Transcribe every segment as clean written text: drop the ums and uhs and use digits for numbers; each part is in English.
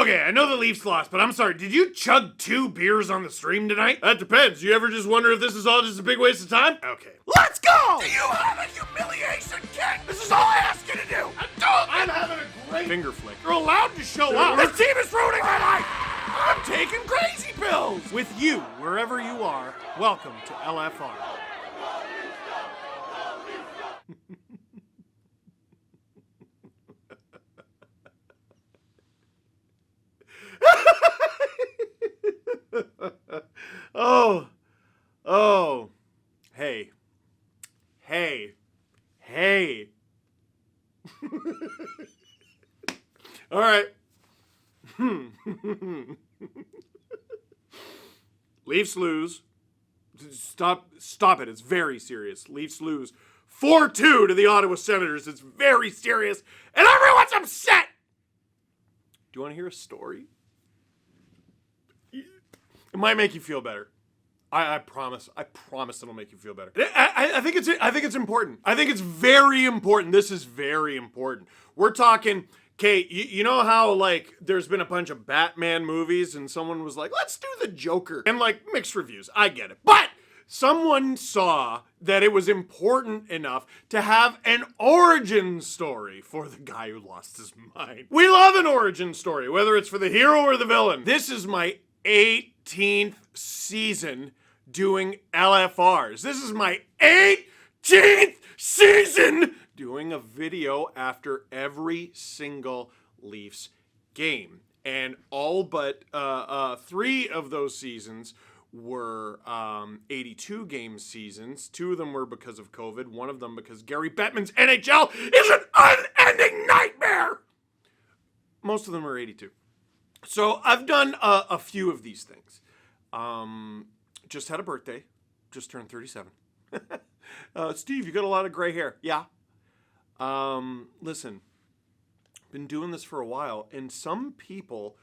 Okay, I know the Leafs lost, but I'm sorry, did you chug 2 beers on the stream tonight? That depends. You ever just wonder if this is all just a big waste of time? Okay. Let's go! Do you have a humiliation kit? This is all I ask you to do. I'm having a great finger flick. You're allowed to show up. This team is ruining my life. I'm taking crazy pills. With you, wherever you are, welcome to LFR. Oh, hey. All right. Leafs lose. Stop it. It's very serious. Leafs lose 4-2 to the Ottawa Senators. It's very serious. And everyone's upset. Do you want to hear a story? It might make you feel better. I promise. I promise it'll make you feel better. I think it's important. I think it's very important. This is very important. We're talking, okay, you know how, like, there's been a bunch of Batman movies and someone was like, let's do the Joker. And, like, mixed reviews. I get it. But someone saw that it was important enough to have an origin story for the guy who lost his mind. We love an origin story, whether it's for the hero or the villain. This is my 18th season doing LFRs. This is my 18th season doing a video after every single Leafs game. And all but 3 of those seasons were 82 game seasons. 2 of them were because of COVID. 1 of them because Gary Bettman's NHL is an unending nightmare. Most of them are 82. So I've done a few of these things. Just had a birthday. Just turned 37. Steve, you got a lot of gray hair. Yeah. Listen, been doing this for a while, and some people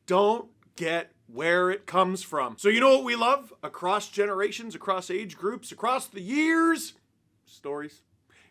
don't get where it comes from. So you know what we love? Across generations, across age groups, across the years? Stories.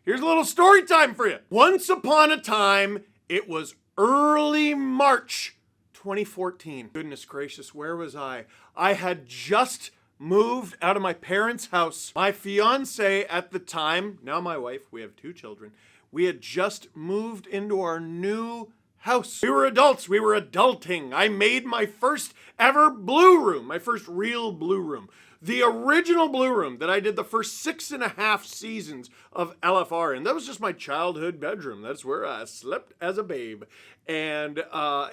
Here's a little story time for you. Once upon a time, it was early March 2014. Goodness gracious, where was I? I had just moved out of my parents' house. My fiance at the time, now my wife, we have 2 children, we had just moved into our new house. We were adults. We were adulting. I made my first ever blue room, my first real blue room. The original blue room that I did the first 6.5 seasons of LFR in. That was just my childhood bedroom. That's where I slept as a babe. And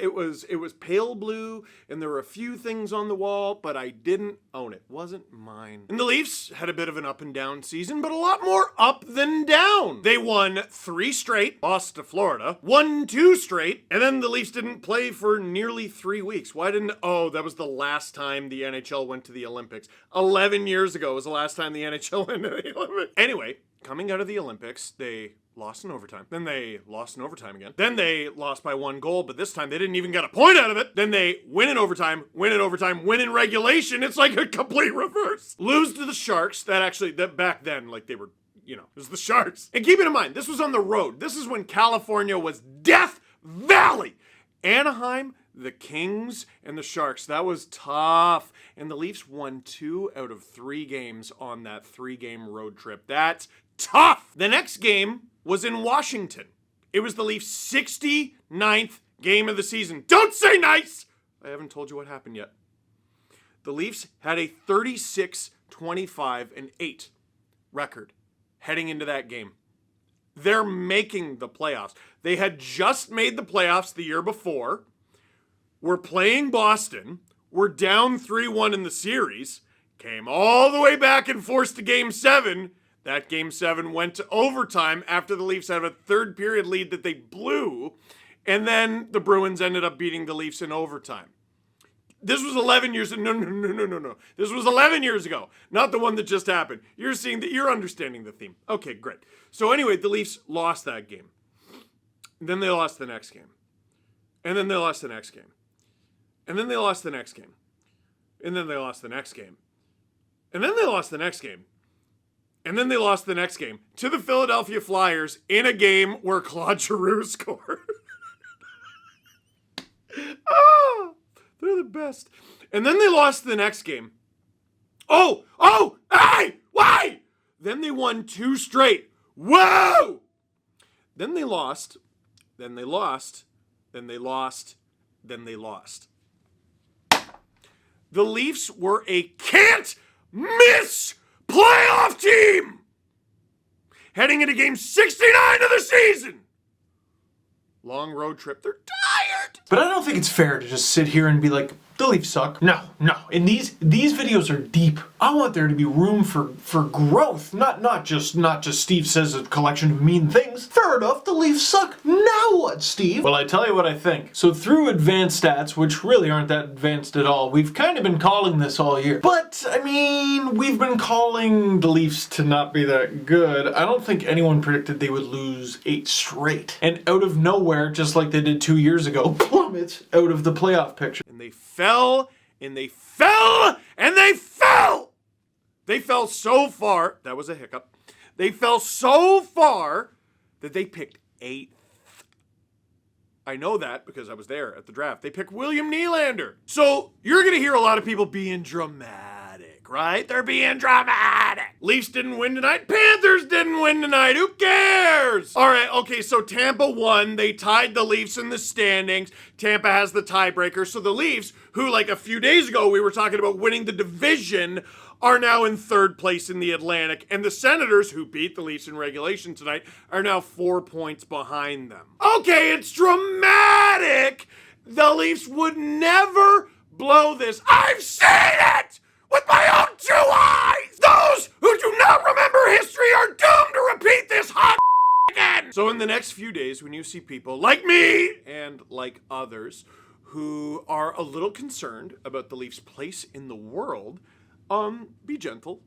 it was pale blue, and there were a few things on the wall, but I didn't own it. It wasn't mine. And the Leafs had a bit of an up and down season, but a lot more up than down. They won 3 straight, lost to Florida, won 2 straight, and then the Leafs didn't play for nearly 3 weeks. Why didn't, that was the last time the NHL went to the Olympics. 11 years ago was the last time the NHL went to the Olympics. Anyway, coming out of the Olympics, they lost in overtime. Then they lost in overtime again. Then they lost by 1 goal, but this time they didn't even get a point out of it. Then they win in overtime, win in regulation. It's like a complete reverse. Lose to the Sharks. That back then, like, they were, it was the Sharks. And keep it in mind, this was on the road. This is when California was Death Valley. Anaheim, the Kings, and the Sharks. That was tough. And the Leafs won 2 out of 3 games on that 3-game road trip. That's tough. The next game was in Washington. It was the Leafs' 69th game of the season. Don't say nice! I haven't told you what happened yet. The Leafs had a 36-25-8 record heading into that game. They're making the playoffs. They had just made the playoffs the year before. We're playing Boston. We're down 3-1 in the series. Came all the way back and forced to Game 7. That Game 7 went to overtime after the Leafs had a 3rd period lead that they blew. And then the Bruins ended up beating the Leafs in overtime. This was 11 years ago. No. This was 11 years ago. Not the one that just happened. You're understanding the theme. Okay, great. So anyway, the Leafs lost that game. Then they lost the next game. And then they lost the next game. And then they lost the next game. And then they lost the next game. And then they lost the next game. And then they lost the next game to the Philadelphia Flyers in a game where Claude Giroux scored. best. And then they lost the next game. Hey, why? Then they won 2 straight. Whoa! Then they lost, then they lost, then they lost, then they lost. The Leafs were a can't-miss playoff team heading into game 69 of the season. Long road trip. They're tired. But I don't think it's fair to just sit here and be like, the Leafs suck. No. And these videos are deep. I want there to be room for growth, not just Steve says a collection of mean things. Fair enough, the Leafs suck. Now what, Steve? Well, I tell you what I think. So through advanced stats, which really aren't that advanced at all, we've kind of been calling this all year. But, I mean, we've been calling the Leafs to not be that good. I don't think anyone predicted they would lose 8 straight. And out of nowhere, just like they did 2 years ago, plummet out of the playoff picture. And they fell, and they fell, and they fell! They fell so far, that was a hiccup, they fell so far that they picked 8th. I know that because I was there at the draft. They picked William Nylander. So you're going to hear a lot of people being dramatic, right? They're being dramatic. Leafs didn't win tonight. Panthers didn't win tonight. Who cares? All right, okay, so Tampa won. They tied the Leafs in the standings. Tampa has the tiebreaker. So the Leafs, who like a few days ago we were talking about winning the division, are now in 3rd place in the Atlantic. And the Senators, who beat the Leafs in regulation tonight, are now 4 points behind them. Okay, it's dramatic. The Leafs would never blow this. I've seen it with my own 2 eyes. Those who do not remember history are doomed to repeat this hot again. So in the next few days, when you see people like me and like others who are a little concerned about the Leafs' place in the world, be gentle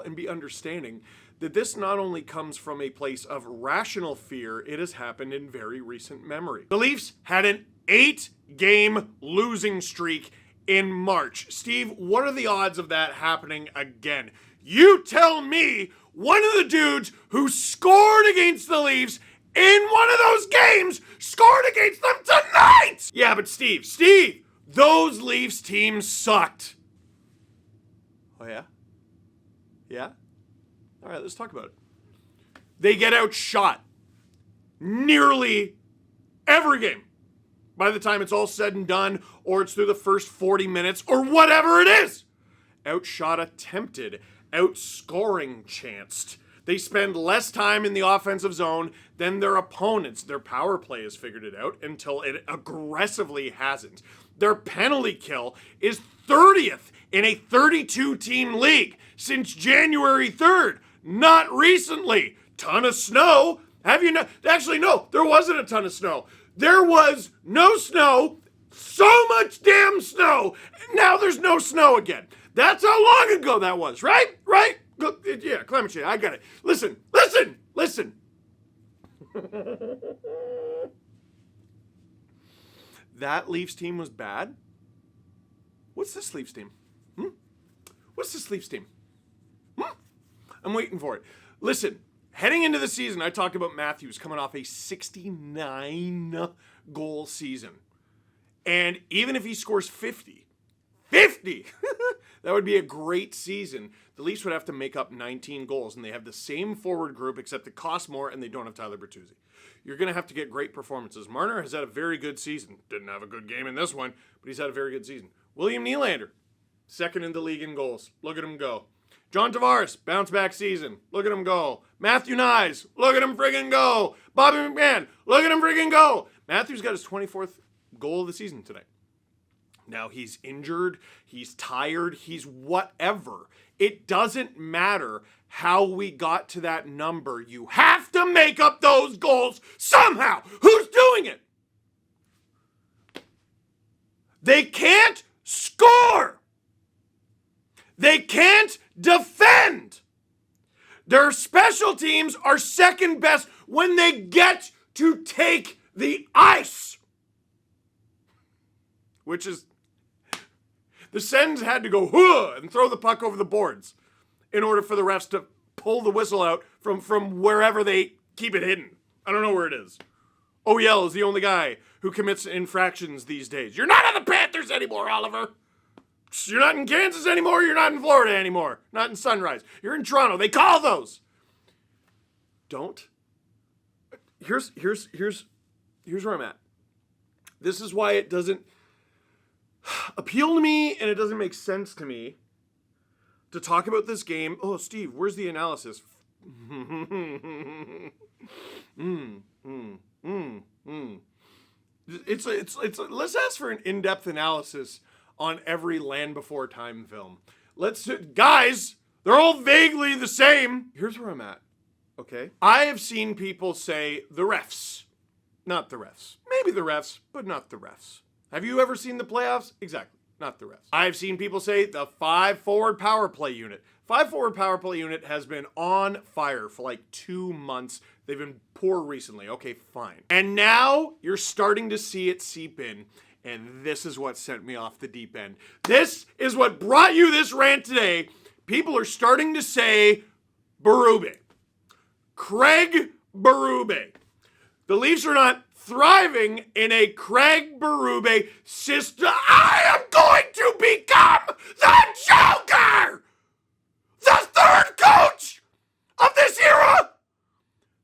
and be understanding that this not only comes from a place of rational fear, it has happened in very recent memory. The Leafs had an 8-game losing streak in March. Steve, what are the odds of that happening again? You tell me one of the dudes who scored against the Leafs in one of those games scored against them tonight! Yeah, but Steve, those Leafs teams sucked. Oh, yeah? Yeah? All right, let's talk about it. They get outshot nearly every game by the time it's all said and done, or it's through the first 40 minutes, or whatever it is. Outshot attempted, outscoring chanced. They spend less time in the offensive zone than their opponents. Their power play has figured it out until it aggressively hasn't. Their penalty kill is 30th in a 32-team league since January 3rd. Not recently. Ton of snow. Have you know? Actually, no, there wasn't a ton of snow. There was no snow. So much damn snow. Now there's no snow again. That's how long ago that was, right? Right? Yeah, climate change. I got it. Listen. That Leafs team was bad. What's this Leafs team? What's this Leafs team? I'm waiting for it. Listen, heading into the season, I talked about Matthews coming off a 69-goal season. And even if he scores 50, that would be a great season. The Leafs would have to make up 19 goals, and they have the same forward group, except it costs more, and they don't have Tyler Bertuzzi. You're going to have to get great performances. Marner has had a very good season. Didn't have a good game in this one, but he's had a very good season. William Nylander, 2nd in the league in goals. Look at him go. John Tavares, bounce back season. Look at him go. Matthew Knies, look at him friggin' go. Bobby McMahon, look at him friggin' go. Matthews got his 24th goal of the season tonight. Now he's injured, he's tired, he's whatever. It doesn't matter how we got to that number. You have to make up those goals somehow. Who's doing it? They can't score. They can't defend. Their special teams are second best when they get to take the ice. Which is, the Sens had to go and throw the puck over the boards in order for the refs to pull the whistle out from wherever they keep it hidden. I don't know where it is. OEL is the only guy who commits infractions these days. You're not on the Panthers anymore, Oliver. You're not in Kansas anymore. You're not in Florida anymore. Not in Sunrise. You're in Toronto. They call those. Don't. Here's where I'm at. This is why it doesn't appeal to me and it doesn't make sense to me to talk about this game. Oh, Steve, where's the analysis? It's let's ask for an in-depth analysis on every Land Before Time film. Guys, they're all vaguely the same. Here's where I'm at. Okay? I have seen people say the refs. Not the refs. Maybe the refs, but not the refs. Have you ever seen the playoffs? Exactly. Not the refs. I've seen people say the 5-forward power play unit. 5-forward power play unit has been on fire for like 2 months. They've been poor recently. Okay, fine. And now you're starting to see it seep in. And this is what sent me off the deep end. This is what brought you this rant today. People are starting to say Berube. Craig Berube. The Leafs are not thriving in a Craig Berube system. I am going to become the Joker! The third coach of this era!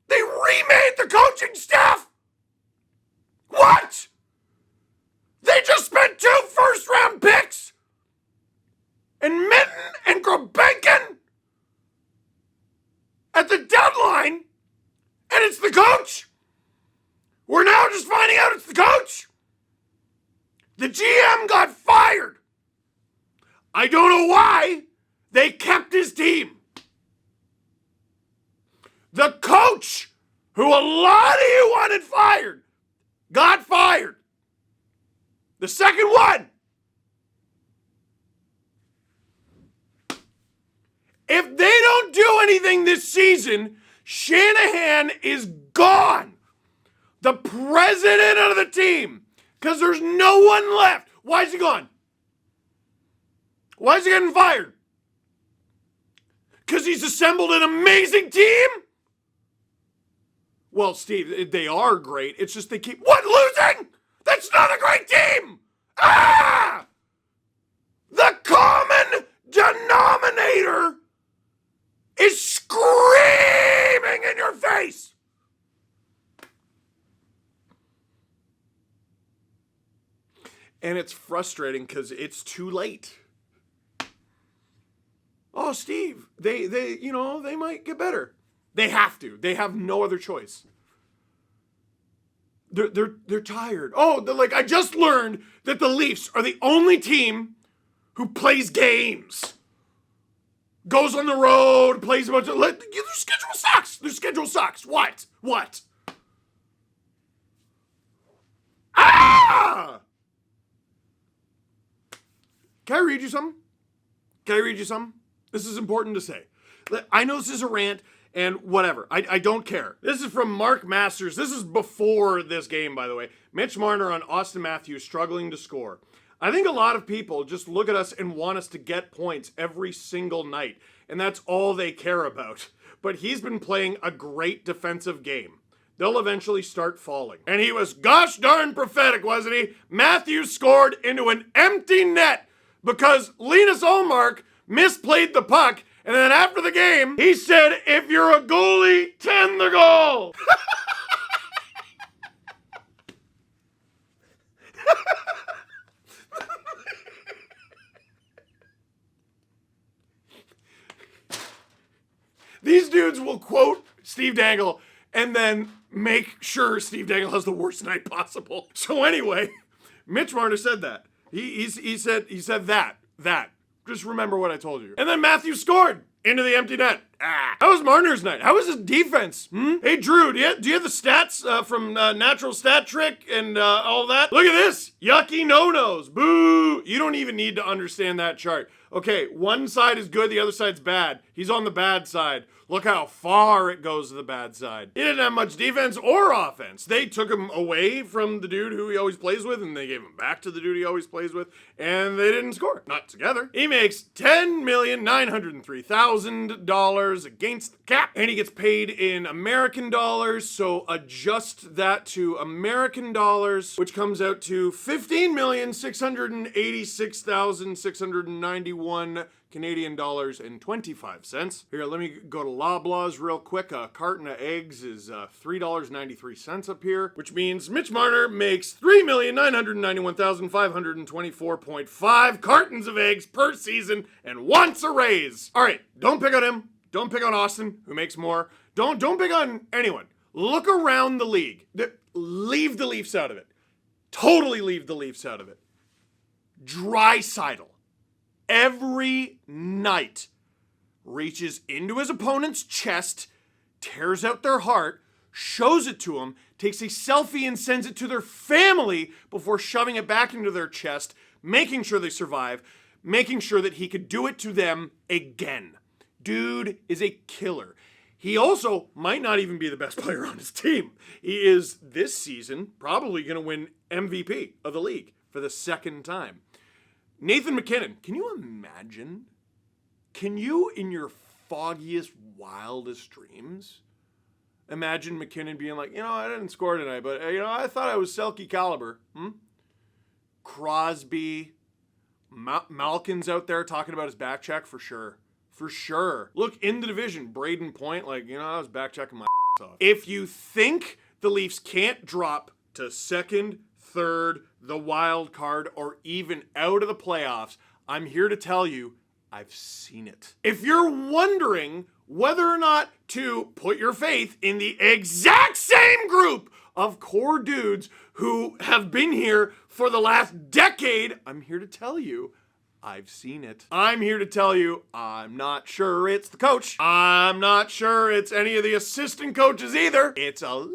They remade the coaching staff! What? They just spent 2 first-round picks? And Minton and Gulbenkian at the deadline? And it's the coach? We're now just finding out it's the coach? The GM got fired. I don't know why. They kept his team. The coach, who a lot of you wanted fired, got fired. The second one. If they don't do anything this season, Shanahan is gone. The president of the team. Because there's no one left. Why is he gone? Why is he getting fired? Because he's assembled an amazing team? Well, Steve, they are great. It's just they keep... What, losing? That's not a great team! Ah! The common denominator is screaming in your face! And it's frustrating because it's too late. Oh, Steve, they might get better. They have to. They have no other choice. They're tired. Oh, they're like, I just learned that the Leafs are the only team who plays games. Goes on the road, plays a bunch of... Their schedule sucks. Their schedule sucks. What? Ah! Can I read you something? This is important to say. I know this is a rant and whatever. I don't care. This is from Mark Masters. This is before this game, by the way. Mitch Marner on Austin Matthews struggling to score. I think a lot of people just look at us and want us to get points every single night, and that's all they care about. But he's been playing a great defensive game. They'll eventually start falling. And he was gosh darn prophetic, wasn't he? Matthews scored into an empty net because Linus Ullmark misplayed the puck, and then after the game, he said, if you're a goalie, tend the goal. These dudes will quote Steve Dangle and then make sure Steve Dangle has the worst night possible. So anyway, Mitch Marner said that. He said that. Just remember what I told you. And then Matthews scored into the empty net. How was Marner's night? How was his defense? Hey, Drew, do you have the stats from Natural Stat Trick and all that? Look at this. Yucky no-nos. Boo. You don't even need to understand that chart. Okay, one side is good, the other side's bad. He's on the bad side. Look how far it goes to the bad side. He didn't have much defense or offense. They took him away from the dude who he always plays with, and they gave him back to the dude he always plays with, and they didn't score. Not together. He makes $10,903,000 against the cap, and he gets paid in American dollars. So adjust that to American dollars, which comes out to 15,686,691 Canadian dollars and 25 cents. Here, let me go to Loblaws real quick. A carton of eggs is $3.93 up here, which means Mitch Marner makes 3,991,524.5 cartons of eggs per season and wants a raise. All right, don't pick on him. Don't pick on Austin, who makes more. Don't pick on anyone. Look around the league. Leave the Leafs out of it. Totally leave the Leafs out of it. Draisaitl, every night, reaches into his opponent's chest, tears out their heart, shows it to him, takes a selfie and sends it to their family before shoving it back into their chest, making sure they survive, making sure that he could do it to them again. Dude is a killer. He also might not even be the best player on his team. He is, this season, probably going to win MVP of the league for the second time. Nathan MacKinnon, can you imagine? Can you, in your foggiest, wildest dreams, imagine MacKinnon being like, I didn't score tonight, but, I thought I was Selke caliber. Crosby, Malkin's out there talking about his back check for sure. For sure. Look, in the division, Braden Point, I was back checking my off. If you think the Leafs can't drop to second, third, the wild card, or even out of the playoffs, I'm here to tell you, I've seen it. If you're wondering whether or not to put your faith in the exact same group of core dudes who have been here for the last decade, I'm here to tell you, I've seen it. I'm here to tell you, I'm not sure it's the coach. I'm not sure it's any of the assistant coaches either. It's a little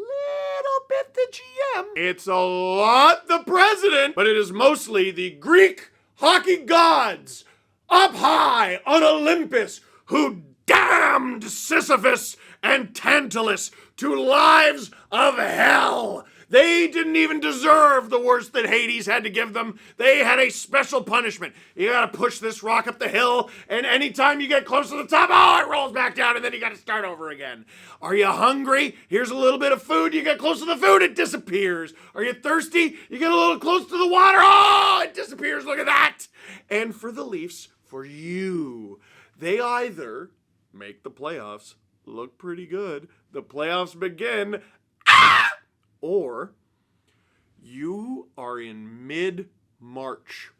bit the GM. It's a lot the president, but it is mostly the Greek hockey gods up high on Olympus who damned Sisyphus and Tantalus to lives of hell. They didn't even deserve the worst that Hades had to give them. They had a special punishment. You gotta push this rock up the hill, and anytime you get close to the top, it rolls back down, and then you gotta start over again. Are you hungry? Here's a little bit of food. You get close to the food, it disappears. Are you thirsty? You get a little close to the water. It disappears. Look at that. And for the Leafs, for you, they either make the playoffs look pretty good, the playoffs begin, or you are in mid-March.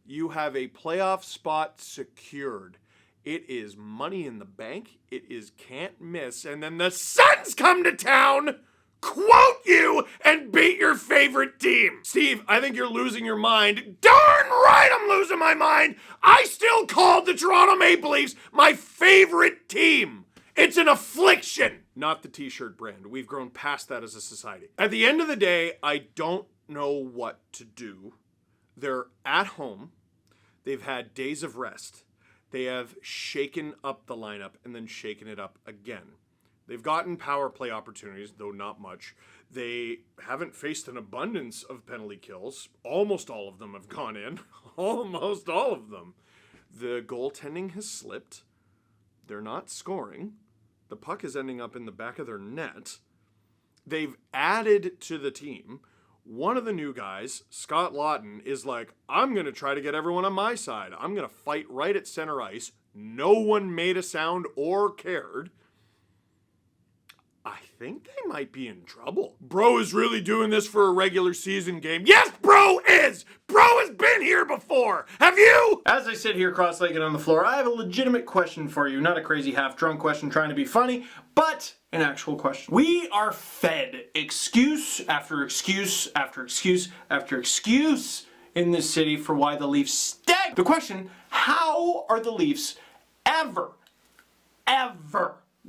You have a playoff spot secured. It is money in the bank. It is can't miss. And then the Suns come to town, quote you, and beat your favorite team. Steve, I think you're losing your mind. Darn right I'm losing my mind. I still call the Toronto Maple Leafs my favorite team. It's an affliction. Not the t-shirt brand. We've grown past that as a society. At the end of the day, I don't know what to do. They're at home. They've had days of rest. They have shaken up the lineup and then shaken it up again. They've gotten power play opportunities, though not much. They haven't faced an abundance of penalty kills. Almost all of them have gone in. Almost all of them. The goaltending has slipped. They're not scoring. The puck is ending up in the back of their net. They've added to the team. One of the new guys, Scott Laughton, is like, I'm going to try to get everyone on my side. I'm going to fight right at center ice. No one made a sound or cared. I think they might be in trouble. Bro is really doing this for a regular season game. Yes, bro is! Bro has been here before! Have you? As I sit here cross-legged on the floor, I have a legitimate question for you. Not a crazy half-drunk question trying to be funny, but an actual question. We are fed excuse after excuse after excuse after excuse in this city for why the Leafs stink. The question, how are the Leafs ever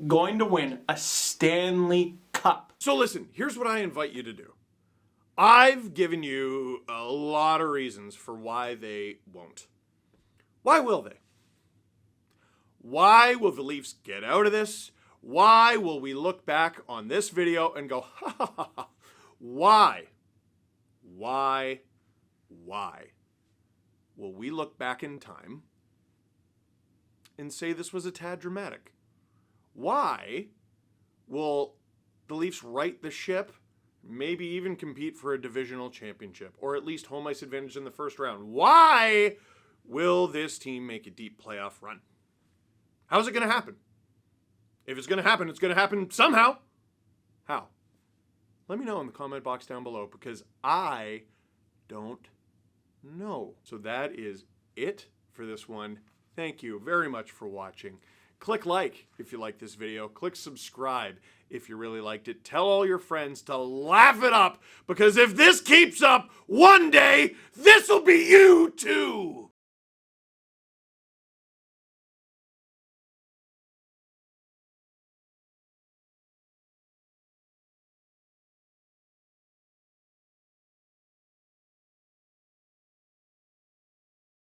going to win a Stanley Cup? So listen, here's what I invite you to do. I've given you a lot of reasons for why they won't. Why will they? Why will the Leafs get out of this? Why will we look back on this video and go, ha ha ha ha? Why will we look back in time and say this was a tad dramatic? Why will the Leafs right the ship, maybe even compete for a divisional championship, or at least home ice advantage in the first round? Why will this team make a deep playoff run? How's it going to happen? If it's going to happen, it's going to happen somehow. How? Let me know in the comment box down below, because I don't know. So that is it for this one. Thank you very much for watching. Click like if you like this video. Click subscribe if you really liked it. Tell all your friends to laugh it up, because if this keeps up, one day, this'll be you too.